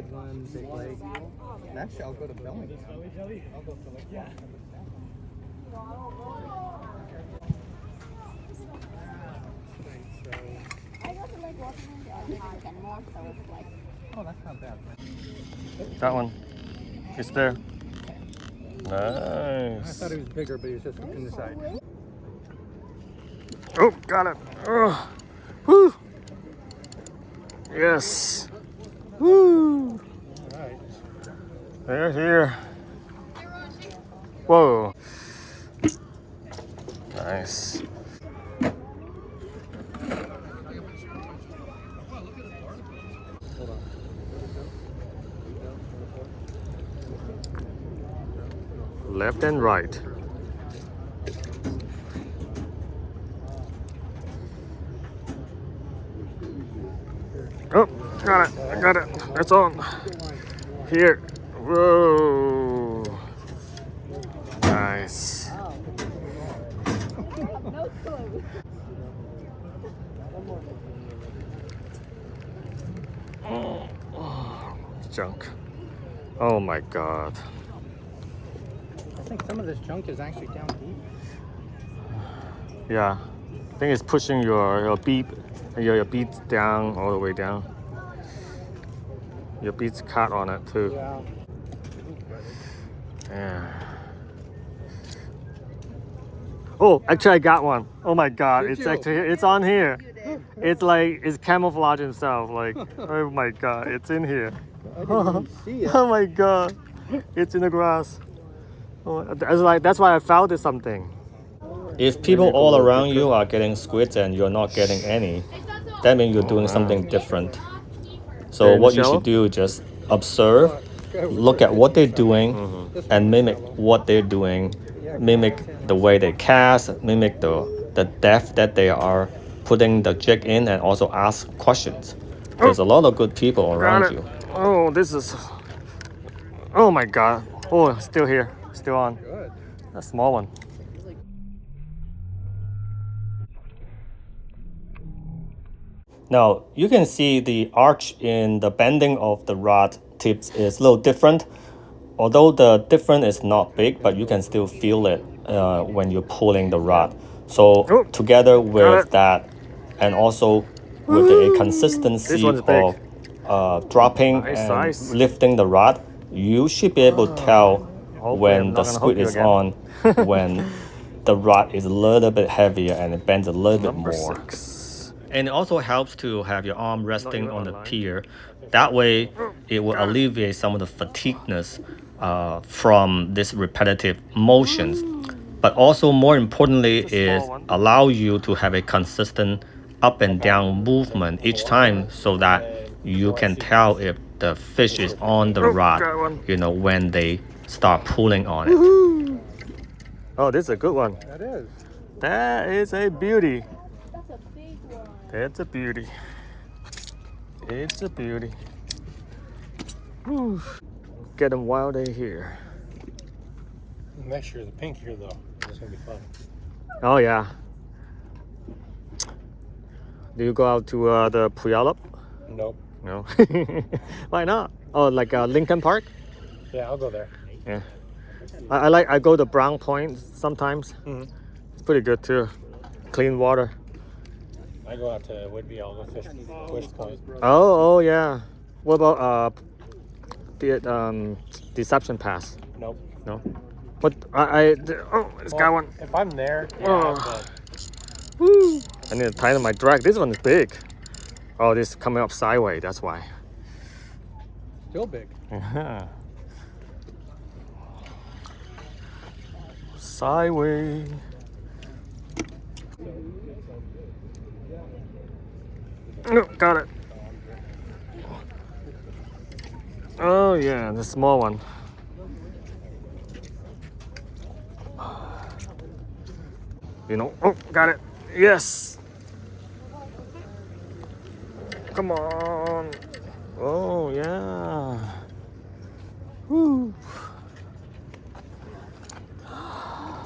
red one, big leg. And actually, I'll go to Bellingham. I'll go for like yeah. I go to Lake Washington more, so it's like. Oh, that's not bad. That one. It's there. I Nice. thought he was bigger, but he was just in the side. Oh, got it. Oh. Woo. Yes. Woo. All right. They're here. Whoa. Nice. Left and right. Oh, got it. I got it. It's on. Here. Whoa. Nice. No clue. Junk. Oh my god. I think some of this junk is actually down deep. Yeah. I think it's pushing your beep, your beats down all the way down. Your beats cut on it too. Yeah. Yeah. Oh, actually I got one. Oh my god, Did it's you? actually it's on here. It's like it's camouflage himself. Like, oh my god, it's in here. I didn't even see it. Oh my god, it's in the grass. Oh, that's why I found it something. If people all around you are getting squids and you're not getting any, that means you're doing something different. So what you should do is just observe, look at what they're doing, and mimic what they're doing. Mimic the way they cast, mimic the depth that they are putting the jig in, and also ask questions. There's a lot of good people around you. Oh, this is... Oh my god. Oh, still here. Still on. Good. A small one. Now, you can see the arch in the bending of the rod tips is a little different. Although the difference is not big, but you can still feel it when you're pulling the rod. So together with that, and also with the consistency of dropping and lifting the rod, you should be able to tell when the squid is on, when the rod is a little bit heavier and it bends a little bit more. And it also helps to have your arm resting on the pier. That way, it will alleviate some of the fatigueness from this repetitive motions. But also, more importantly, is allow you to have a consistent up and down movement each time, so that you can tell if the fish is on the rod, you know, when they start pulling on it. Oh, this is a good one. That is. That is a beauty. That's a big one. That's a beauty. It's a beauty. Whew. Get them while they're here. Next year, the pink here though. It's gonna be fun. Oh yeah. Do you go out to the Puyallup? Nope. No. Why not? Oh, like Lincoln Park? Yeah, I'll go there. Yeah. I go to Brown Point sometimes. Mm-hmm. It's pretty good too. Clean water. I go out to Whidbey. I'll go fish Point. Oh yeah. What about the Deception Pass? Nope. No. But it's got one. If I'm there, yeah, Oh. Woo. I need to tighten my drag. This one is big. Oh, this is coming up sideways. That's why. still big. Sideways. Oh, got it. Oh yeah, the small one. You know, oh, got it. Yes. Come on. Oh yeah. Woo.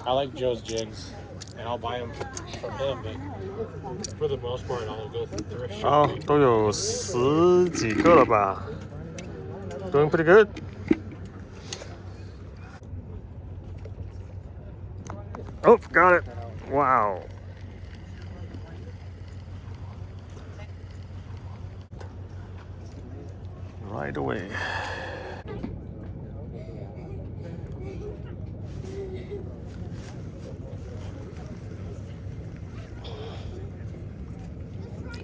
I like Joe's jigs, and I'll buy them from him, but for the most part, I'll go through thrift 哦 shopping. 都有10几个了吧 Doing pretty good. Oh, got it. Wow. Right away.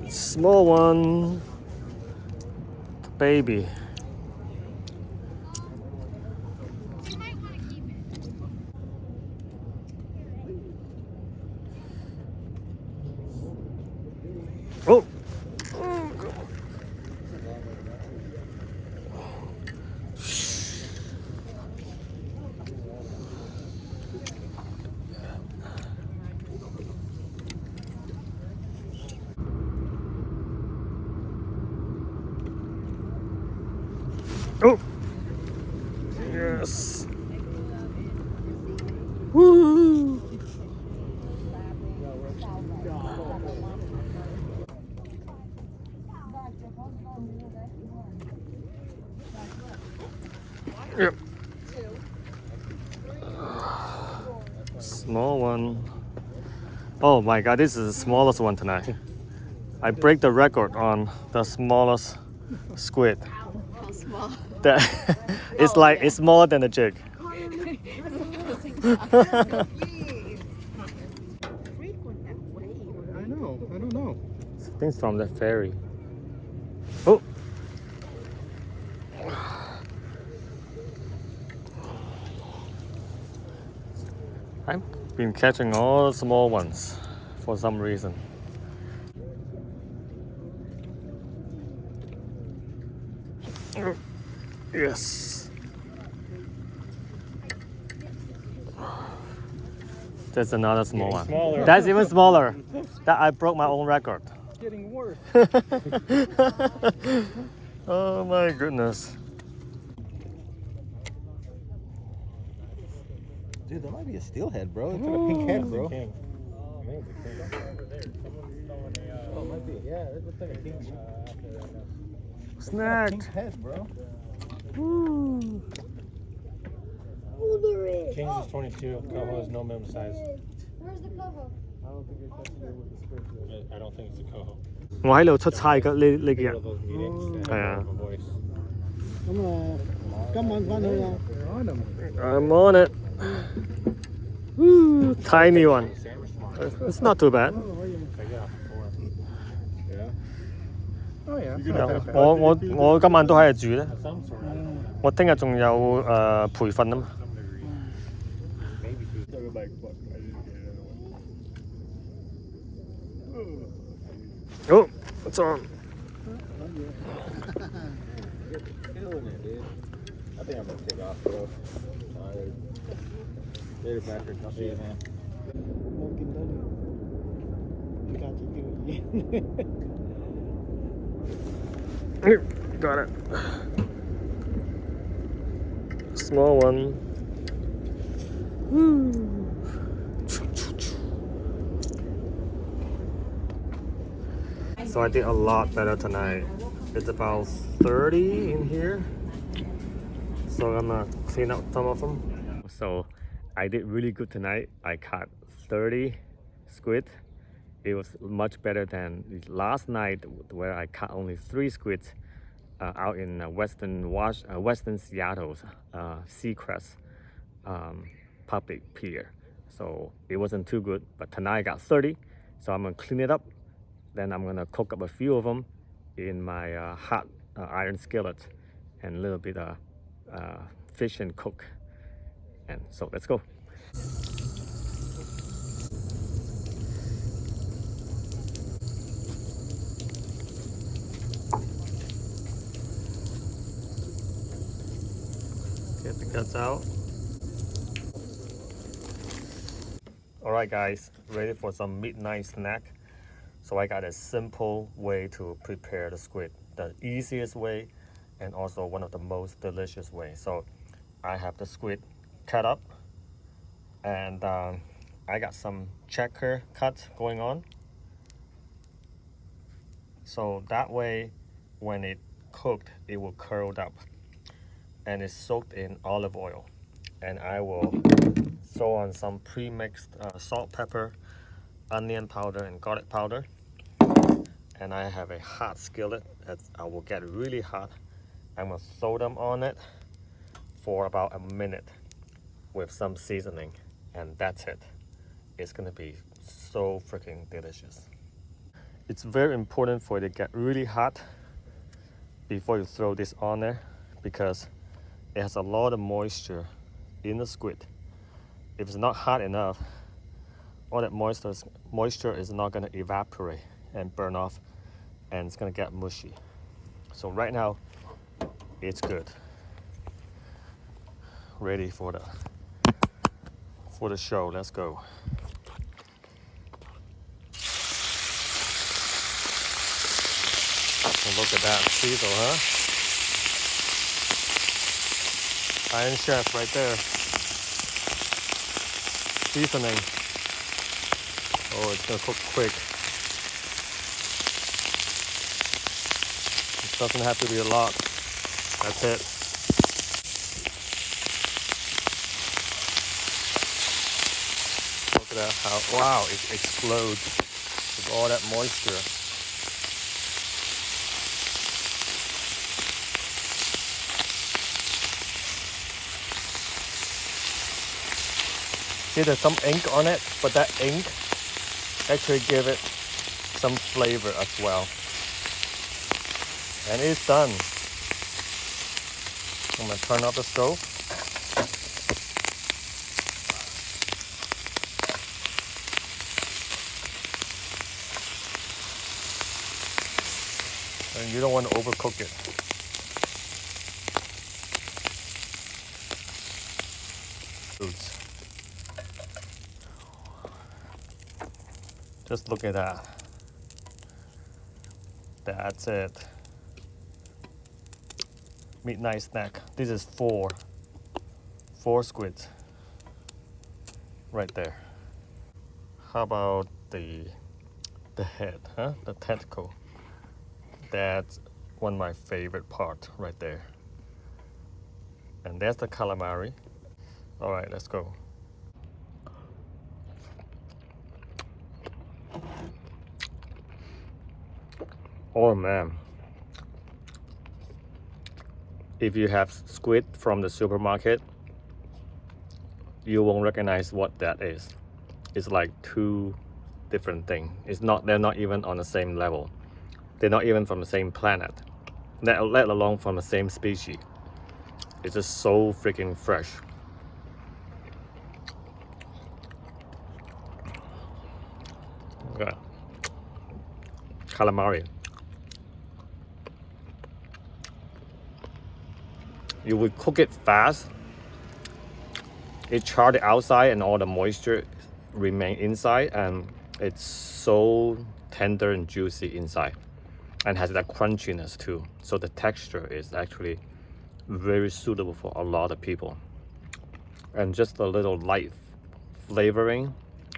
Small one. Baby. Oh. Oh. Yes. Woo. Yep. Small one. Oh my god, this is the smallest one tonight. I break the record on the smallest squid. How small? That it's like it's smaller than a jig. Frequent that way. I know. I don't know. Things from the ferry. Oh. I've been catching all the small ones for some reason. Yes. There's another small one. Smaller. That's even smaller. That I broke my own record. It's getting worse. Oh my goodness. Dude, that might be a steelhead, bro. It's got a pink head, bro. King. I think it's a king. Oh, it might be. Yeah, it looks like a king. Snagged. Pink head, bro. Woo. King is 22. Coho is no minimum size. Where's the coho? I don't think it's I don't think it's a coho. 我喺度出差㗎呢幾日。 Those meetings. Yeah. Voice. 咁啊，今晚翻去啦。 I'm on it. Woo, tiny one. It's not too bad. Oh yeah. 我今晚都喺度住咧。 Some sort of. 我聽日仲有培訓啊嘛。 Maybe. Oh, it's on. Killing it, dude. I think I'm gonna take off, bro. Tired. Later, Patrick. I'll see you, man. 我見到你架子叫嘢。 Got it. Small one. Woo. So I did a lot better tonight. It's about 30 in here. So I'm gonna clean up some of them. So I did really good tonight. I caught 30 squid. It was much better than last night where I caught only 3 squids out in Western Seattle's Seacrest Puget Pier. So it wasn't too good, but tonight I got 30. So I'm gonna clean it up. Then I'm gonna cook up a few of them in my hot iron skillet and a little bit of fish and cook. And so let's go. Get the guts out. Alright guys, ready for some midnight snack. So I got a simple way to prepare the squid. The easiest way and also one of the most delicious ways. So I have the squid cut up and I got some checker cut going on. So that way when it cooked, it will curl up. and it's soaked in olive oil. And I will throw on some pre-mixed salt, pepper, onion powder, and garlic powder. And I have a hot skillet that I will get really hot. I'm gonna throw them on it for about a minute with some seasoning, and that's it. It's gonna be so freaking delicious. It's very important for it to get really hot before you throw this on there, because it has a lot of moisture in the squid. If it's not hot enough, all that moisture is not gonna evaporate and burn off, and it's gonna get mushy. So right now, it's good. Ready for the show. Let's go. And look at that sizzle, huh? Iron Chef right there. Seasoning. Oh, it's gonna cook quick. It doesn't have to be a lot. That's it. Look at that, how, wow, it explodes with all that moisture. See, there's some ink on it, but that ink actually give it some flavor as well. And it's done. I'm gonna turn off the stove. And you don't want to overcook it. Foods. Just look at that. That's it. Midnight snack. This is four squids right there. How about the head, huh? The tentacle. That's one of my favorite part right there. And there's the calamari. All right, let's go. Oh man. If you have squid from the supermarket, you won't recognize what that is. It's like two different things. They're not even on the same level. They're not even from the same planet, let alone from the same species. It's just so freaking fresh. Okay. Calamari. You would cook it fast. It charred the outside and all the moisture remain inside, and it's so tender and juicy inside, and has that crunchiness too. So the texture is actually very suitable for a lot of people. And just a little light flavoring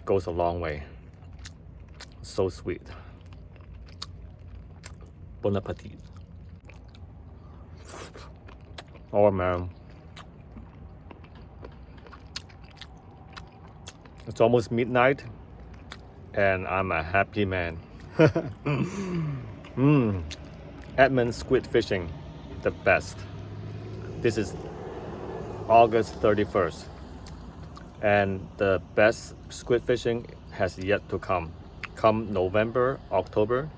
goes a long way. So sweet. Bon appetit. Oh man. It's almost midnight and I'm a happy man. Edmonds squid fishing, the best. This is August 31st. And the best squid fishing has yet to come. Come November, October,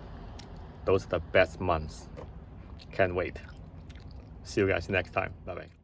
those are the best months. Can't wait. See you guys next time. Bye bye.